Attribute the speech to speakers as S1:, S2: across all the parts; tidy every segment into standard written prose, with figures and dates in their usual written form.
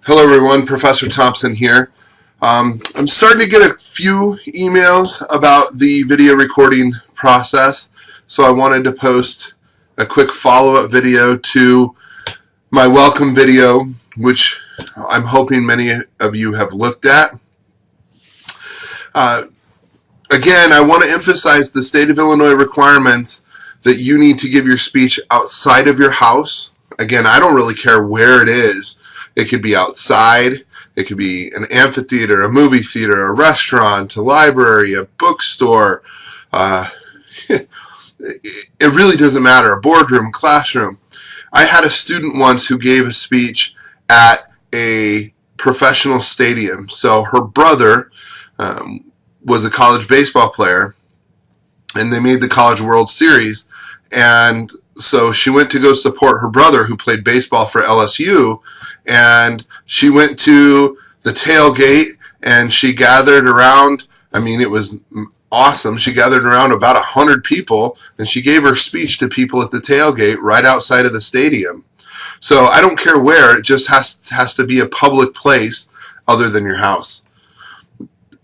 S1: Hello everyone, Professor Thompson here. I'm starting to get a few emails about the video recording process, so I wanted to post a quick follow-up video to my welcome video, which I'm hoping many of you have looked at. Again, I want to emphasize the state of Illinois requirements that you need to give your speech outside of your house. Again, I don't really care where it is. It could be outside, it could be an amphitheater, a movie theater, a restaurant, a library, a bookstore. It really doesn't matter, a boardroom, classroom. I had a student once who gave a speech at a professional stadium. So her brother was a college baseball player, and they made the College World Series. And so she went to go support her brother who played baseball for LSU, and she went to the tailgate and she gathered around, it was awesome. She gathered around about 100 people and she gave her speech to people at the tailgate right outside of the stadium. So I don't care where, it just has to be a public place other than your house.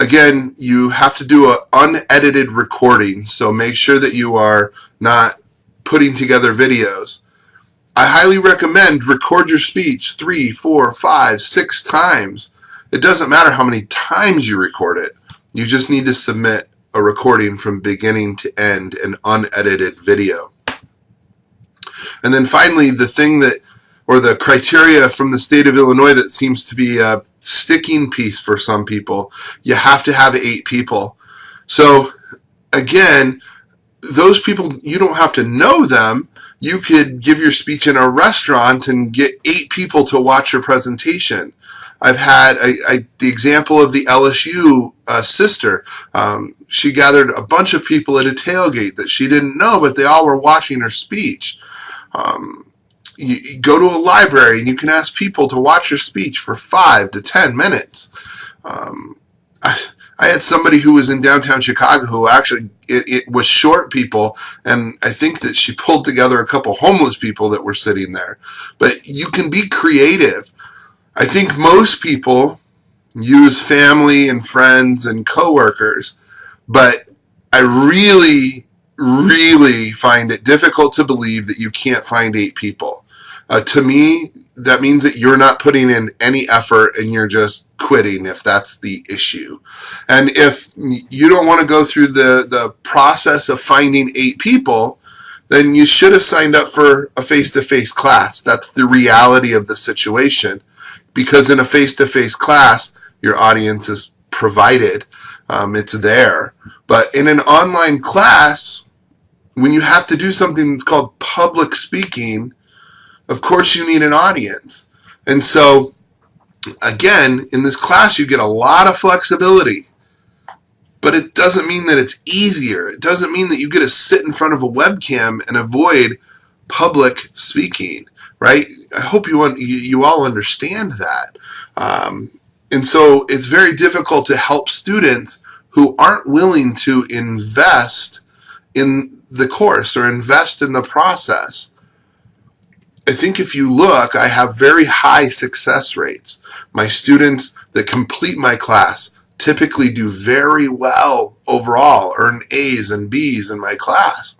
S1: Again, you have to do an unedited recording, so make sure that you are not putting together videos. I highly recommend record your speech 3, 4, 5, 6 times. It doesn't matter how many times you record it. You just need to submit a recording from beginning to end, an unedited video. And then finally, the criteria from the state of Illinois that seems to be a sticking piece for some people, you have to have 8 people. So again, those people, you don't have to know them. You could give your speech in a restaurant and get 8 people to watch your presentation. I've had the example of the LSU sister. She gathered a bunch of people at a tailgate that she didn't know, but they all were watching her speech. You go to a library and you can ask people to watch your speech for 5 to 10 minutes. I had somebody who was in downtown Chicago who actually, it was short people, and I think that she pulled together a couple homeless people that were sitting there. But you can be creative. I think most people use family and friends and coworkers, but I really, really find it difficult to believe that you can't find 8 people. To me, that means that you're not putting in any effort and you're just quitting if that's the issue. And if you don't want to go through the process of finding 8 people, then you should have signed up for a face-to-face class. That's the reality of the situation. Because in a face-to-face class, your audience is provided. It's there. But in an online class, when you have to do something that's called public speaking, of course you need an audience. And so, again, in this class you get a lot of flexibility. But it doesn't mean that it's easier. It doesn't mean that you get to sit in front of a webcam and avoid public speaking, right? I hope you all understand that. And so it's very difficult to help students who aren't willing to invest in the course or invest in the process. I think if you look, I have very high success rates. My students that complete my class typically do very well overall, earn A's and B's in my class.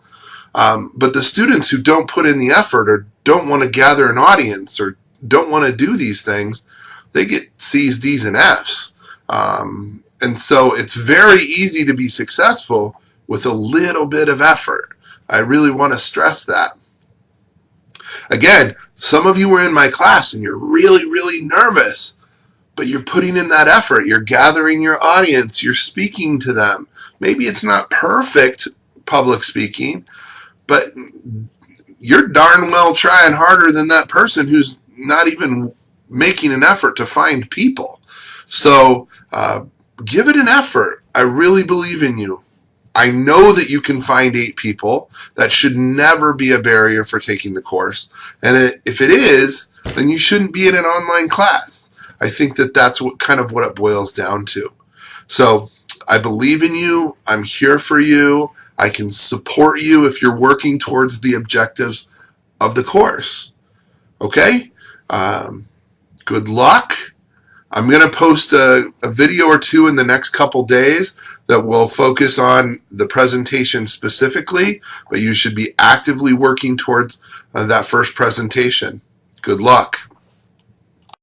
S1: But the students who don't put in the effort or don't want to gather an audience or don't want to do these things, they get C's, D's, and F's. And so it's very easy to be successful with a little bit of effort. I really want to stress that. Again, some of you were in my class and you're really, really nervous, but you're putting in that effort. You're gathering your audience. You're speaking to them. Maybe it's not perfect public speaking, but you're darn well trying harder than that person who's not even making an effort to find people. So give it an effort. I really believe in you. I know that you can find 8 people. That should never be a barrier for taking the course. And if it is, then you shouldn't be in an online class. I think that that's what it boils down to. So I believe in you. I'm here for you. I can support you if you're working towards the objectives of the course. Okay? Good luck. I'm going to post a video or two in the next couple days that will focus on the presentation specifically, but you should be actively working towards that first presentation. Good luck.